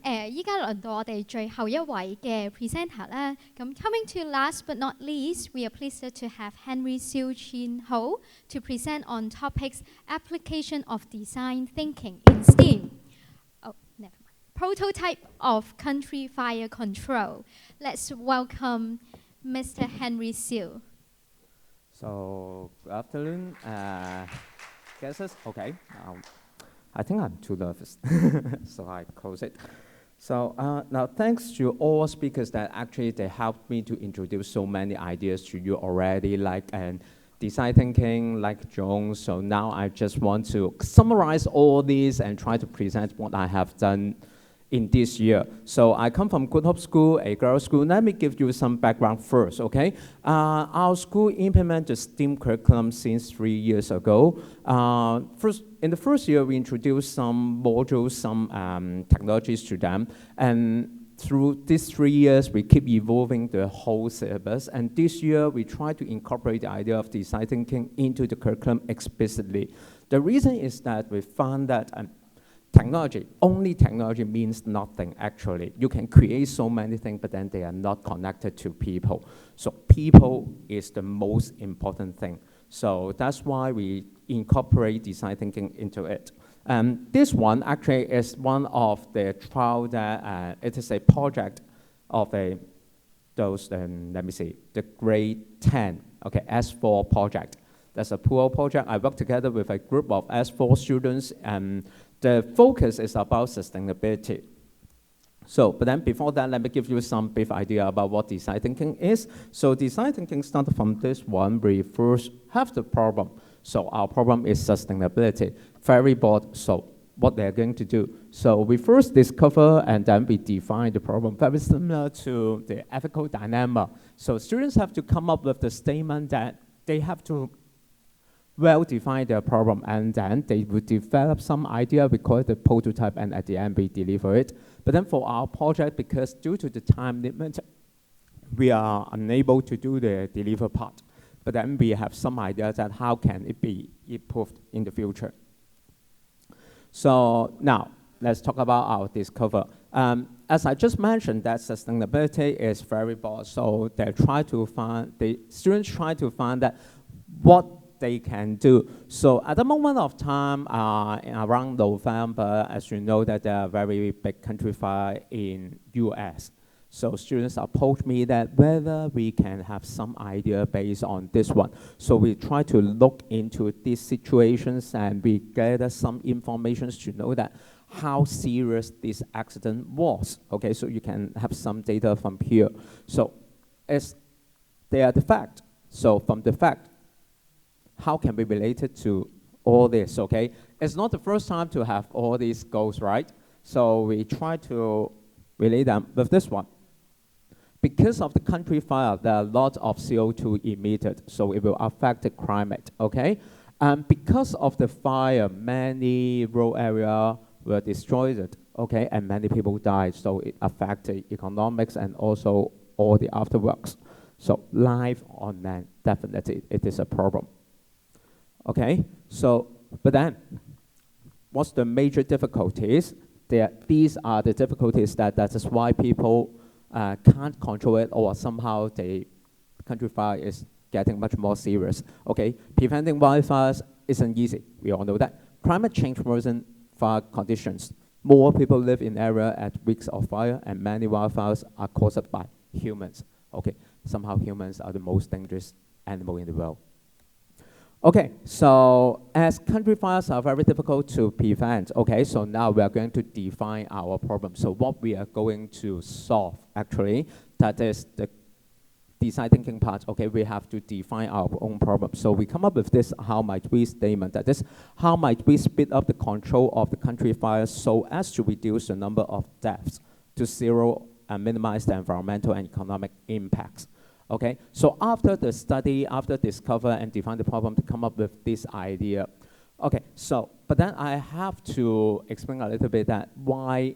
依家輪到我哋最後一位嘅 presenter 啦。咁 coming to last but not least, we are pleased to have SIU Chin-ho to present on topics application of design thinking in STEAM. Oh, never mind. Prototype of country fire control. Let's welcome Mr. SIU. So, good afternoon, guests. Okay, I think I'm too nervous, so I close it. So now, thanks to all speakers that actually they helped me to introduce so many ideas to you already, like design thinking, like Jones. So now I just want to summarize all these and try to present what I have done in this year. So I come from Good Hope School, a girls' school. Let me give you some background first, okay? Our school implemented STEAM curriculum since 3 years ago. In the first year, we introduced some modules, some technologies to them. And through these 3 years, we keep evolving the whole syllabus. And this year, we try to incorporate the idea of design thinking into the curriculum explicitly. The reason is that we found that only technology means nothing, actually. You can create so many things, but then they are not connected to people. So people is the most important thing. So that's why we incorporate design thinking into it. This one actually is one of the trial that, it is a project of the grade 10, okay, S4 project. That's a pool project. I work together with a group of S4 students, and the focus is about sustainability. So, but then before that, let me give you some brief idea about what design thinking is. So design thinking started from this one. We first have the problem. So our problem is sustainability. Very broad, so what they're going to do. So we first discover and then we define the problem, very similar to the ethical dilemma. So students have to come up with the statement that they have to well define their problem, and then they will develop some idea, we call it the prototype, and at the end we deliver it. But then for our project, because due to the time limit, we are unable to do the deliver part. But then we have some idea that how can it be improved in the future. So now, let's talk about our discover. As I just mentioned, that sustainability is very broad, so the students try to find that what they can do. So at the moment of time, around November, as you know, that there are very big country fire in US. So students approach me that whether we can have some idea based on this one. So we try to look into these situations and we gather some information to know that how serious this accident was. Okay, so you can have some data from here. So they are the fact. So from the fact, how can we relate it to all this, okay? It's not the first time to have all these goals, right? So we try to relate them with this one. Because of the country fire, there are lots of CO2 emitted, so it will affect the climate, okay? And because of the fire, many rural areas were destroyed, okay? And many people died, so it affected economics and also all the afterworks. So life on land, definitely, it is a problem. Okay, so, but then, what's the major difficulties? These are the difficulties that is why people can't control it, or somehow the country fire is getting much more serious. Okay, preventing wildfires isn't easy, we all know that. Climate change worsen fire conditions. More people live in area at risks of fire, and many wildfires are caused by humans. Okay, somehow humans are the most dangerous animal in the world. Okay, so as country fires are very difficult to prevent, okay, so now we are going to define our problem. So what we are going to solve, actually, that is the design thinking part, okay, we have to define our own problem. So we come up with this how might we statement, that is, how might we speed up the control of the country fires so as to reduce the number of deaths to zero and minimize the environmental and economic impacts. Okay, so after the study, after discover and define the problem to come up with this idea. Okay, so, but then I have to explain a little bit that why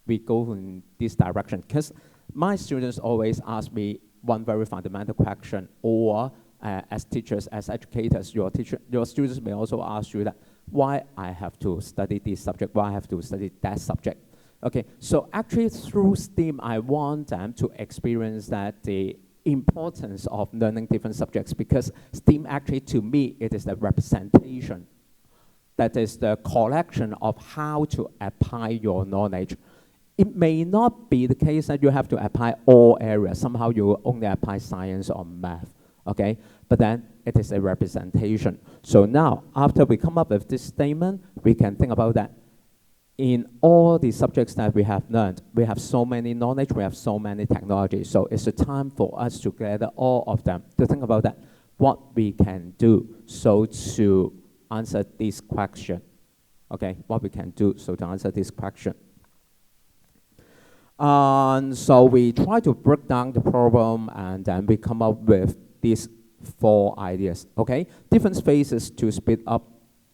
we go in this direction. Because my students always ask me one very fundamental question, or as teachers, as educators, your students may also ask you that why I have to study this subject, why I have to study that subject. Okay, so actually through STEAM, I want them to experience that the importance of learning different subjects, because STEAM actually, to me, it is the representation. That is the collection of how to apply your knowledge. It may not be the case that you have to apply all areas. Somehow you only apply science or math, okay? But then it is a representation. So now, after we come up with this statement, we can think about that. In all the subjects that we have learned, we have so many knowledge, we have so many technologies. So it's a time for us to gather all of them, to think about that, what we can do so to answer this question. Okay, what we can do so to answer this question. And so we try to break down the problem, and then we come up with these 4 ideas, okay? Different phases to speed up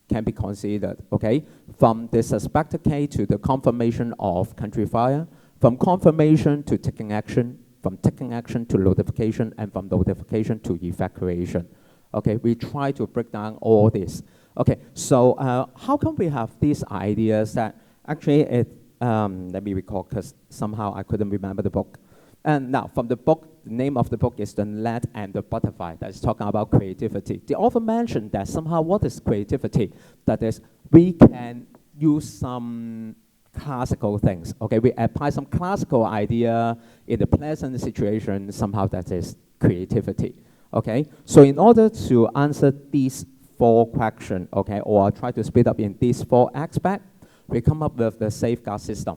can be considered, okay? From the suspected case to the confirmation of country fire, from confirmation to taking action, from taking action to notification, and from notification to evacuation. Okay, we try to break down all this. Okay, so how come we have these ideas that actually let me recall, because somehow I couldn't remember the book. And now, from the book, the name of the book is The Gnat and the Butterfly. That is talking about creativity. The author mentioned that somehow what is creativity? That is, we can use some classical things. Okay, we apply some classical idea in a pleasant situation. Somehow that is creativity. Okay, so in order to answer these 4 questions, okay, or try to speed up in these 4 aspects, we come up with the safeguard system,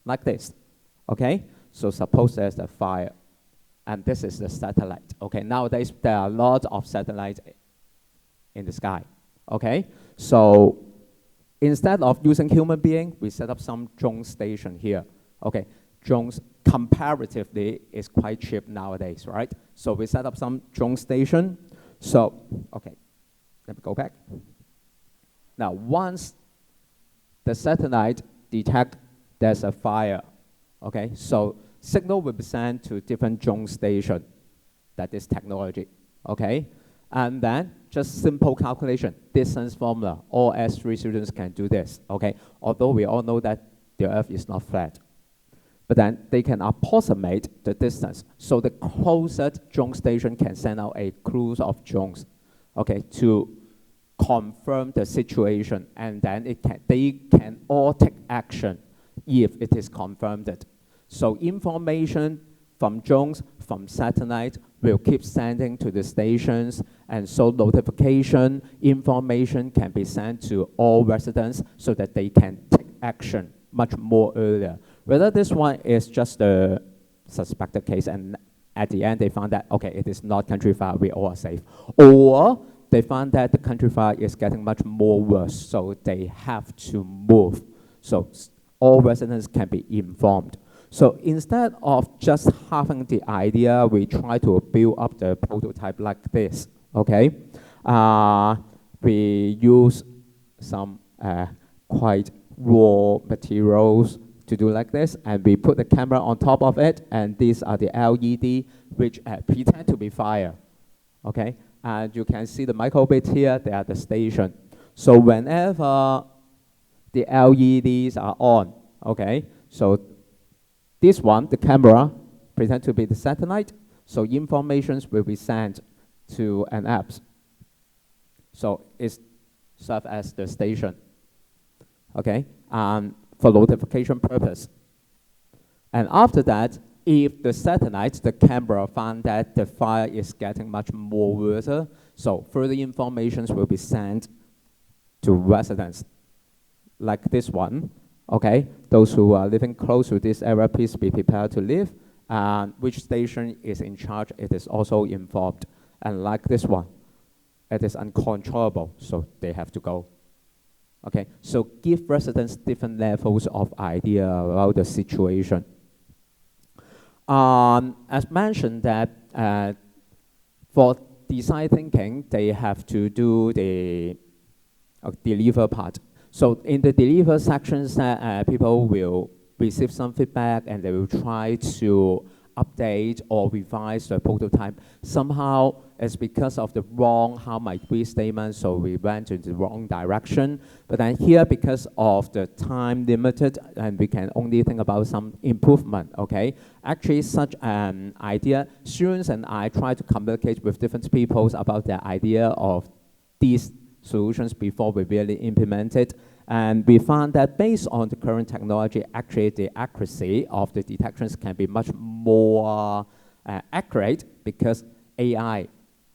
like this. Okay. So suppose there's a fire, and this is the satellite. Okay, nowadays there are lots of satellites in the sky. Okay, so instead of using human being, we set up some drone station here. Okay, drones comparatively is quite cheap nowadays, right? So we set up some drone station. So, okay, let me go back. Now, once the satellite detects there's a fire, okay, so signal will be sent to different drone station. That is technology, okay? And then just simple calculation, distance formula. All S3 students can do this, okay? Although we all know that the Earth is not flat. But then they can approximate the distance. So the closest drone station can send out a crew of drones, okay, to confirm the situation. And then they can all take action if it is confirmed. So information from drones, from satellite, will keep sending to the stations, and so notification, information can be sent to all residents so that they can take action much more earlier. Whether this one is just a suspected case and at the end they found that, okay, it is not country fire, we all are safe. Or they found that the country fire is getting much more worse, so they have to move. So all residents can be informed. So instead of just having the idea, we try to build up the prototype like this, okay? We use some quite raw materials to do like this, and we put the camera on top of it, and these are the LED which pretend to be fire, okay? And you can see the microbit here, they are the station. So whenever the LEDs are on, okay, so this one, the camera, pretend to be the satellite, so information will be sent to an app. So it serves as the station, okay, for notification purpose. And after that, if the satellite, the camera, found that the fire is getting much more worse, so further information will be sent to residents, like this one. Okay, those who are living close to this area, please be prepared to leave. And which station is in charge, it is also informed. And like this one, it is uncontrollable, so they have to go. Okay, so give residents different levels of idea about the situation. As mentioned that for design thinking, they have to do the deliver part. So in the deliver sections, people will receive some feedback and they will try to update or revise the prototype. Somehow it's because of the wrong how might we statement, so we went in the wrong direction. But then here, because of the time limited, and we can only think about some improvement, okay? Actually, such an idea, students and I try to communicate with different people about the idea of these solutions before we really implement it. And we found that based on the current technology, actually the accuracy of the detections can be much more accurate because AI,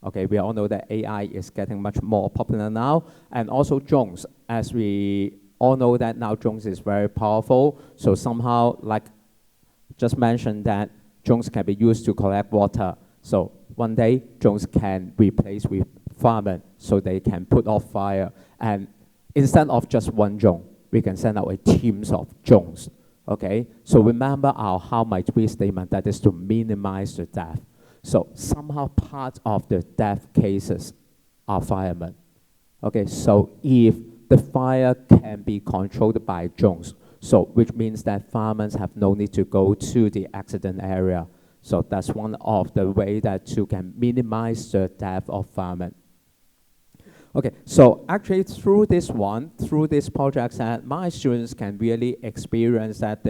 okay, we all know that AI is getting much more popular now. And also drones, as we all know that now drones is very powerful. So somehow, like just mentioned that drones can be used to collect water. So one day, drones can replace with firemen so they can put off fire. And instead of just one drone, we can send out a teams of drones, okay? So remember our how might we statement, that is to minimize the death. So somehow part of the death cases are firemen, okay? So if the fire can be controlled by drones, so which means that firemen have no need to go to the accident area. So that's one of the way that you can minimize the death of firemen. Okay, so actually through this project, that my students can really experience that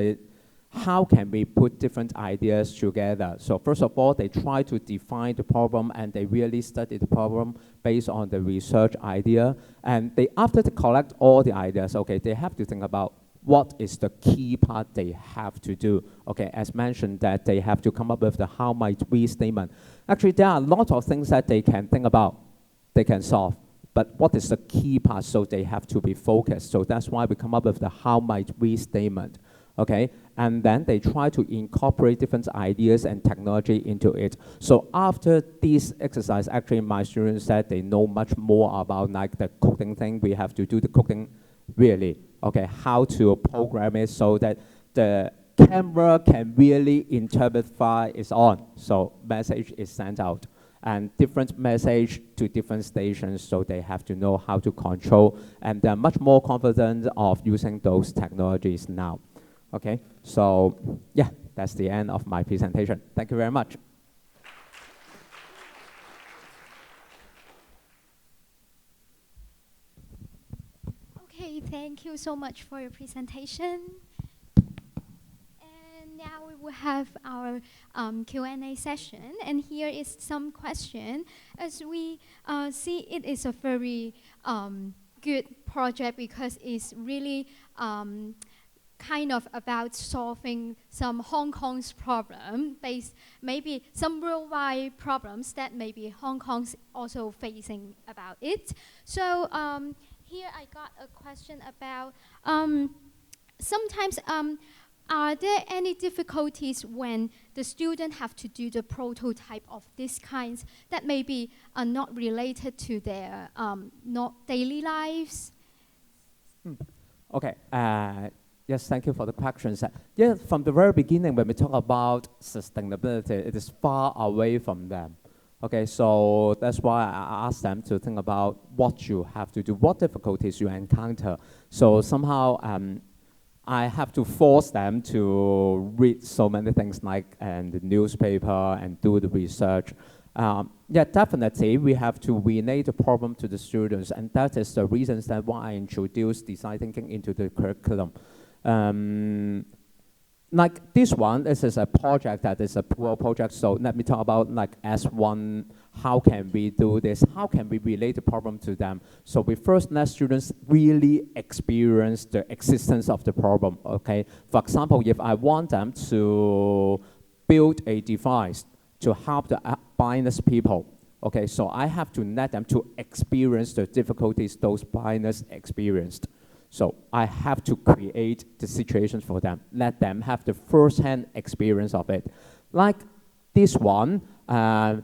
how can we put different ideas together. So first of all, they try to define the problem and they really study the problem based on the research idea. And after they collect all the ideas, okay, they have to think about what is the key part they have to do. Okay, as mentioned that they have to come up with the how might we statement. Actually, there are a lot of things that they can think about, they can solve. But what is the key part? So they have to be focused. So that's why we come up with the how might we statement, okay? And then they try to incorporate different ideas and technology into it. So after this exercise, actually my students said they know much more about like the coding thing. We have to do the coding really, okay? How to program it so that the camera can really interpret file is on. So message is sent out. And different message to different stations, so they have to know how to control, and they're much more confident of using those technologies now. Okay, so yeah, that's the end of my presentation. Thank you very much. Okay, thank you so much for your presentation. Now we will have our Q&A session, and here is some question. As we see, it is a very good project because it's really kind of about solving some Hong Kong's problem, maybe some worldwide problems that maybe Hong Kong's also facing about it. So here I got a question about sometimes are there any difficulties when the student have to do the prototype of these kinds that maybe are not related to their not daily lives? Okay. Yes, thank you for the questions. Yeah, from the very beginning, when we talk about sustainability, it is far away from them. Okay, so that's why I asked them to think about what you have to do, what difficulties you encounter. So somehow I have to force them to read so many things like the newspaper and do the research. Yeah, definitely, we have to relate the problem to the students, and that is the reasons that why I introduced design thinking into the curriculum. Like this one, this is a project that is a poor project, so let me talk about like S1, how can we do this? How can we relate the problem to them? So we first let students really experience the existence of the problem, okay? For example, if I want them to build a device to help the blindness people, okay, so I have to let them to experience the difficulties those blindness experienced. So I have to create the situations for them, let them have the first-hand experience of it. Like this one, I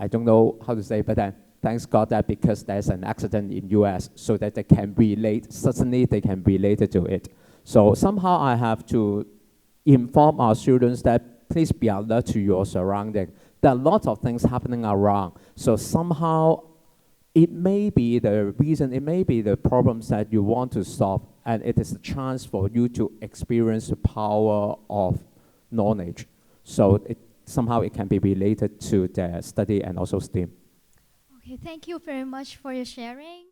don't know how to say, but then thanks God that because there's an accident in US, so that they can relate, suddenly they can relate it to it. So somehow I have to inform our students that please be alert to your surrounding. There are lots of things happening around. So somehow it may be the reason, it may be the problems that you want to solve, and it is a chance for you to experience the power of knowledge. So somehow it can be related to their study and also STEAM. Okay, thank you very much for your sharing.